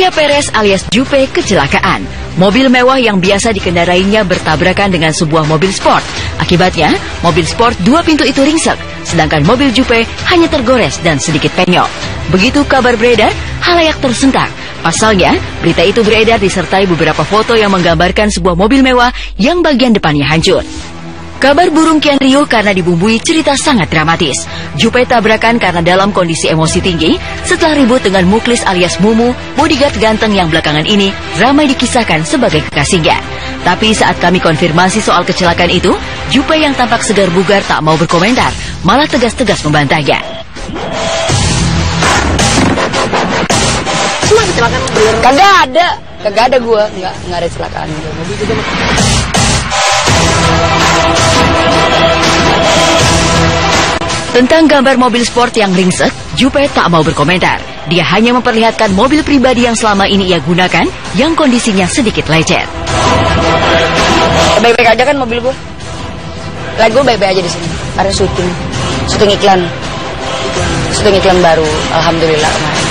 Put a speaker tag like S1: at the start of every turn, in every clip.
S1: Ria Perez alias Jupe kecelakaan. Mobil mewah yang biasa dikendarainya bertabrakan dengan sebuah mobil sport. Akibatnya, mobil sport 2 pintu itu ringsek, sedangkan mobil Jupe hanya tergores dan sedikit penyok. Begitu kabar beredar, halayak tersentak. Pasalnya, berita itu beredar disertai beberapa foto yang menggambarkan sebuah mobil mewah yang bagian depannya hancur. Kabar burung kian riuh karena dibumbui cerita sangat dramatis. Jupe tabrakan karena dalam kondisi emosi tinggi setelah ribut dengan Muklis alias Mumu, bodyguard ganteng yang belakangan ini ramai dikisahkan sebagai kekasihnya. Tapi saat kami konfirmasi soal kecelakaan itu, Jupe yang tampak segar bugar tak mau berkomentar, malah tegas-tegas membantahnya.
S2: Kagak ada gua, nggak ada kecelakaan.
S1: Tentang gambar mobil sport yang ringsek, Jupe tak mau berkomentar. Dia hanya memperlihatkan mobil pribadi yang selama ini ia gunakan, yang kondisinya sedikit lecet.
S2: Baik-baik aja kan mobil gue. Lah gue baik-baik aja di sini. Karena syuting iklan baru. Alhamdulillah kemarin.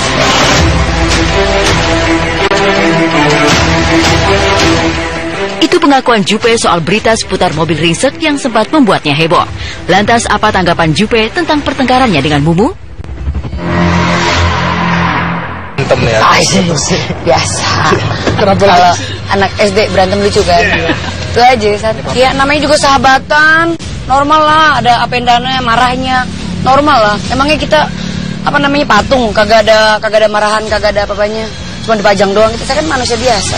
S1: Itu pengakuan Jupe soal berita seputar mobil ringsek yang sempat membuatnya heboh. Lantas apa tanggapan Jupe tentang pertengkarannya dengan Mumu?
S2: Biasa. Kalau anak SD berantem lucu kan? Itu aja. Ya namanya juga sahabatan. Normal lah, ada apendannya, marahnya. Normal lah. Emangnya kita patung, kagak ada marahan, kagak ada apa-apanya. Cuma dipajang doang. Kita kan manusia biasa.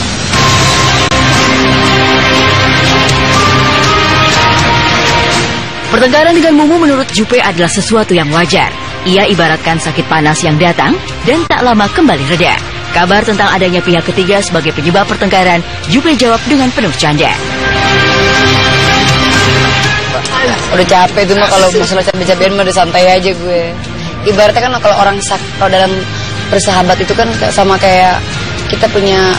S1: Pertengkaran dengan Mumu menurut Jupe adalah sesuatu yang wajar. Ia ibaratkan sakit panas yang datang dan tak lama kembali reda. Kabar tentang adanya pihak ketiga sebagai penyebab pertengkaran, Jupe jawab dengan penuh canda.
S2: Udah capek tuh mah kalau masalah cabe-cabean mah udah santai aja gue. Ibaratnya kan kalau orang kalau dalam bersahabat itu kan sama kayak kita punya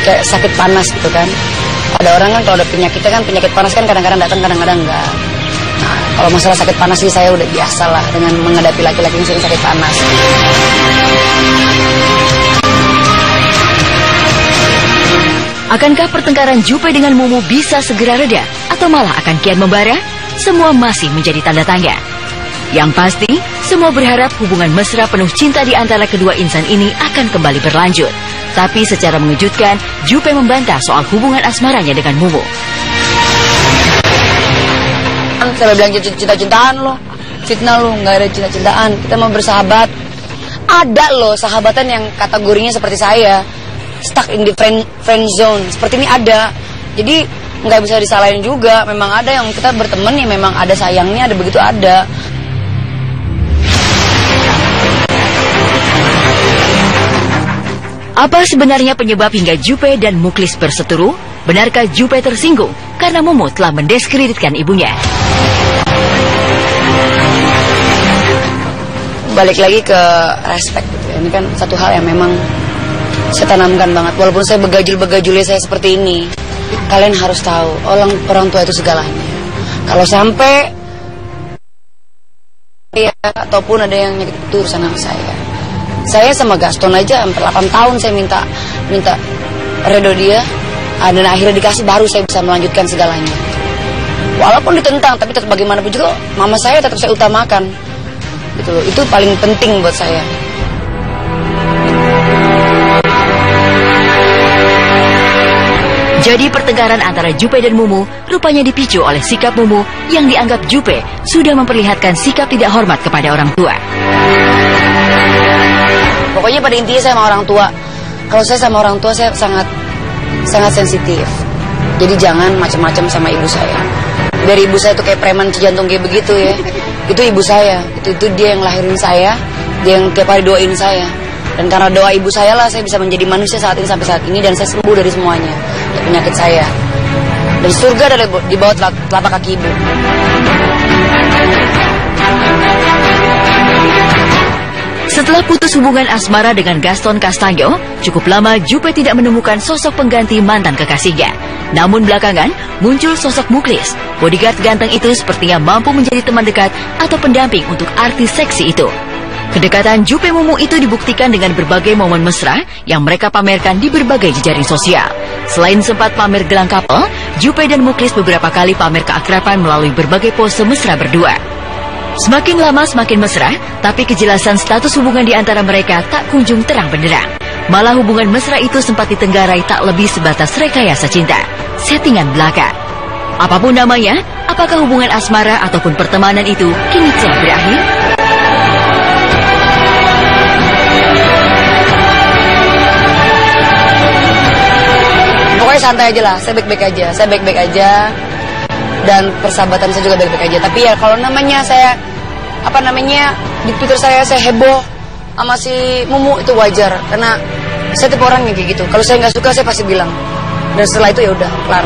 S2: kayak sakit panas gitu kan. Ada orang kan kalau ada penyakitnya kan, penyakit panas kan kadang-kadang datang, kadang-kadang enggak. Nah, kalau masalah sakit panas sih saya udah biasa lah dengan menghadapi laki-laki yang sering sakit panas.
S1: Akankah pertengkaran Jupe dengan Mumu bisa segera reda atau malah akan kian membara? Semua masih menjadi tanda tanya. Yang pasti, semua berharap hubungan mesra penuh cinta di antara kedua insan ini akan kembali berlanjut. Tapi secara mengejutkan, Jupe membantah soal hubungan asmaranya dengan Mumu.
S2: Saya bilang cinta-cintaan loh, fitnah lo, nggak ada cinta-cintaan. Kita mau bersahabat. Ada loh sahabatan yang kategorinya seperti saya, stuck in the friend zone. Seperti ini ada. Jadi nggak bisa disalahin juga. Memang ada yang kita berteman ya, memang ada sayangnya, ada begitu ada.
S1: Apa sebenarnya penyebab hingga Jupe dan Muklis berseteru? Benarkah Jupe tersinggung karena Mumu telah mendiskreditkan ibunya?
S2: Balik lagi ke respect gitu ya. Ini kan satu hal yang memang saya tanamkan banget. Walaupun saya begajul-begajulnya saya seperti ini, kalian harus tahu orang tua itu segalanya. Kalau sampai ya, ataupun ada yang nyakit itu urusan sama saya. Saya sama Gaston aja hampir 8 tahun saya minta redo dia, dan akhirnya dikasih, baru saya bisa melanjutkan segalanya. Walaupun ditentang, tapi tetap bagaimanapun juga mama saya tetap saya utamakan. Gitu loh. Itu paling penting buat saya.
S1: Jadi pertengkaran antara Jupe dan Mumu rupanya dipicu oleh sikap Mumu yang dianggap Jupe sudah memperlihatkan sikap tidak hormat kepada orang tua.
S2: Pokoknya pada intinya saya sama orang tua. Kalau saya sama orang tua saya sangat sensitif. Jadi jangan macam-macam sama ibu saya. Dari ibu saya tuh kayak preman jantung kayak begitu ya. Itu ibu saya. Itu dia yang lahirin saya. Dia yang tiap hari doain saya. Dan karena doa ibu saya lah saya bisa menjadi manusia saat ini sampai saat ini, dan saya sembuh dari semuanya, dari penyakit saya. Dan surga ada di bawah telapak kaki ibu.
S1: Setelah putus hubungan asmara dengan Gaston Castagno, cukup lama Jupe tidak menemukan sosok pengganti mantan kekasihnya. Namun belakangan muncul sosok Muklis. Bodyguard ganteng itu sepertinya mampu menjadi teman dekat atau pendamping untuk artis seksi itu. Kedekatan Jupe Mumu itu dibuktikan dengan berbagai momen mesra yang mereka pamerkan di berbagai jejaring sosial. Selain sempat pamer gelang couple, Jupe dan Muklis beberapa kali pamer keakraban melalui berbagai pose mesra berdua. Semakin lama semakin mesra, tapi kejelasan status hubungan di antara mereka tak kunjung terang benderang. Malah hubungan mesra itu sempat ditenggarai tak lebih sebatas rekayasa cinta, settingan belaka. Apapun namanya, apakah hubungan asmara ataupun pertemanan itu kini telah berakhir?
S2: Pokoknya santai aja lah, saya baik-baik aja, dan persahabatan saya juga baik-baik aja. Tapi ya kalau namanya saya, di Twitter saya heboh sama si Mumu, itu wajar, karena saya tipe orang yang kayak gitu. Kalau saya nggak suka, saya pasti bilang, dan setelah itu ya udah kelar.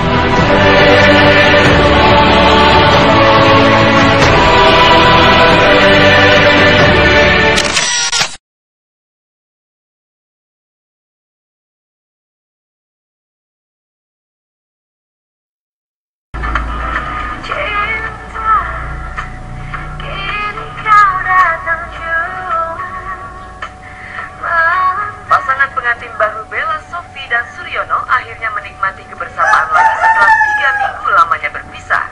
S3: Pengantin baru Bella Sophie dan Suryono akhirnya menikmati kebersamaan lagi setelah 3 minggu lamanya berpisah.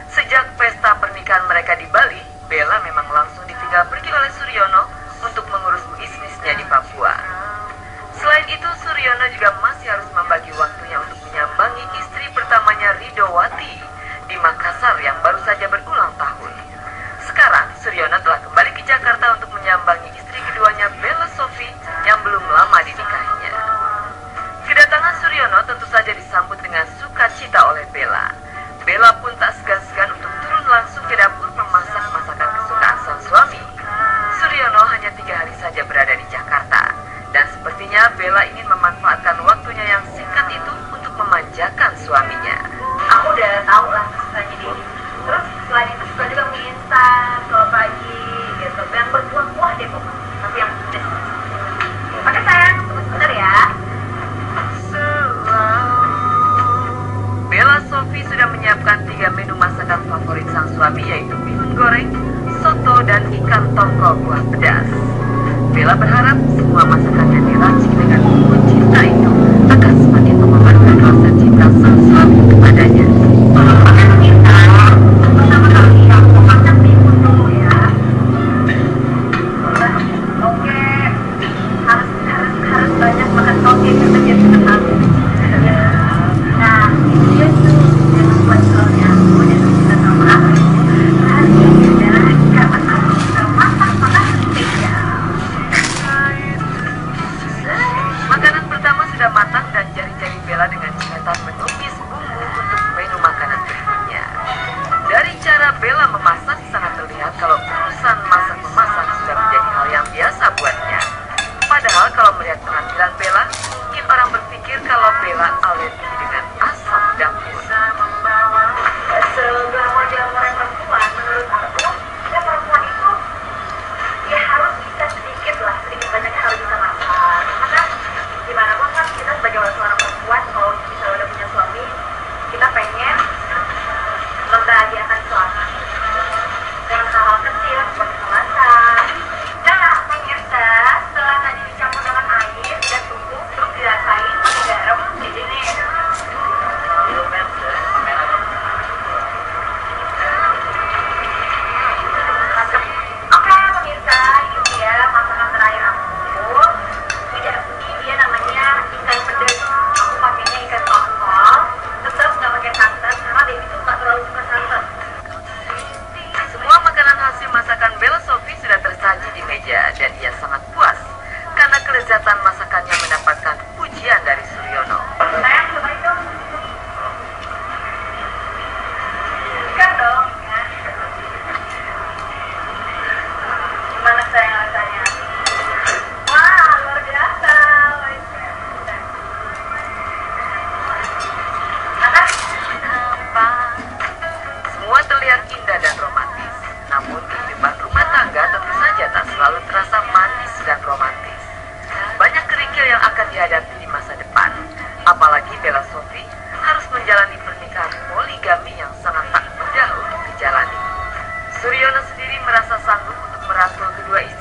S3: Sejak pesta pernikahan mereka di Bali, Bella memang langsung ditinggal pergi oleh Suryono untuk mengurus bisnisnya di Papua. Selain itu, Suryono juga masih harus membagi waktunya untuk menyambangi istri pertamanya Ridowati di Makassar yang baru saja berulang tahun. Sekarang, Suryono telah kembali ke Jakarta untuk menyambangi istri keduanya Bella Sophie yang belum lama dinikahinya. Kedatangan Suryono tentu saja disambut dengan sukacita oleh Bella. Bella pun tak segan-segan untuk turun langsung ke dapur memasak masakan kesukaan sang suami. Suryono hanya 3 hari saja berada di Jakarta, dan sepertinya Bella ingin memanfaatkan waktunya yang singkat itu untuk memanjakan suaminya.
S4: Aku udah tahu lah rasanya di. Terus selain itu suka juga mie instan kalau pagi gitu, yang berkuah-kuah deh pokoknya, tapi yang pedas. Oke sayang, tunggu sebentar ya.
S3: Bella Sophie sudah menyiapkan 3 menu masakan favorit sang suami, yaitu bihun goreng, soto, dan ikan tongkol kuah pedas. Bella berharap semua masakan yang diracik dengan bumbu cinta itu akan semakin mengembangkan rasa cinta sang suami kepadanya.
S4: Pertama kali aku masak bihun dulu ya. Oke, harus banyak makan toge karena dia kenal. Nah, dia tuh jangan buat telurnya. Udah kita sama aku. Hari adalah karena aku sudah masak spesial.
S3: Makanan pertama sudah matang dan jari-jari Bella dengan cekatan menumis bumbu untuk menu makanan berikutnya. Dari cara Bella memasak sangat terlihat kalau urusan masak-memasak sudah menjadi hal yang biasa buatnya. Padahal kalau melihat penampilan Bella, mungkin orang berpikir kalau Bella alergi dengan asap dapur.
S4: Seglamor-glamor perempuan, menurut aku, ya perempuan itu ya harus bisa sedikit banyak harus bisa masak. Karena gimana pun kan kita sebagai seorang perempuan, kalau misalnya udah punya suami, kita pengen membahagiakan suami dengan hal-hal kecil seperti memasak. Nah, pemirsa, setelah tadi dicampur dengan air dan tubuh, terus dirasain pakai garam, jadi nih. Oke, pemirsa, ini dia masakan terakhir aku. Ini dia namanya ikan pedas. Aku pakainya ikan tongkol, tetap nggak pakai santan karena Dewi tuh nggak terlalu suka santan.
S3: Semua makanan hasil masakan Bella Sophie sudah tersaji di meja dan ia sangat puas karena kelezatan masakannya mendapatkan pujian dari Suryono.
S4: Sayang, cobain dong. Ikan dong, ikan. Gimana sayang rasanya? Wah, luar biasa. Mana?
S3: Semua terlihat indah dan romantis. Namun kehidupan rumah tangga tentu saja tak selalu terasa manis dan romantis. Banyak kerikil yang akan dihadapi di masa depan. Apalagi Bella Sophie harus menjalani pernikahan poligami yang sangat tak mudah untuk dijalani. Suryono sendiri merasa sanggup untuk merangkul kedua istri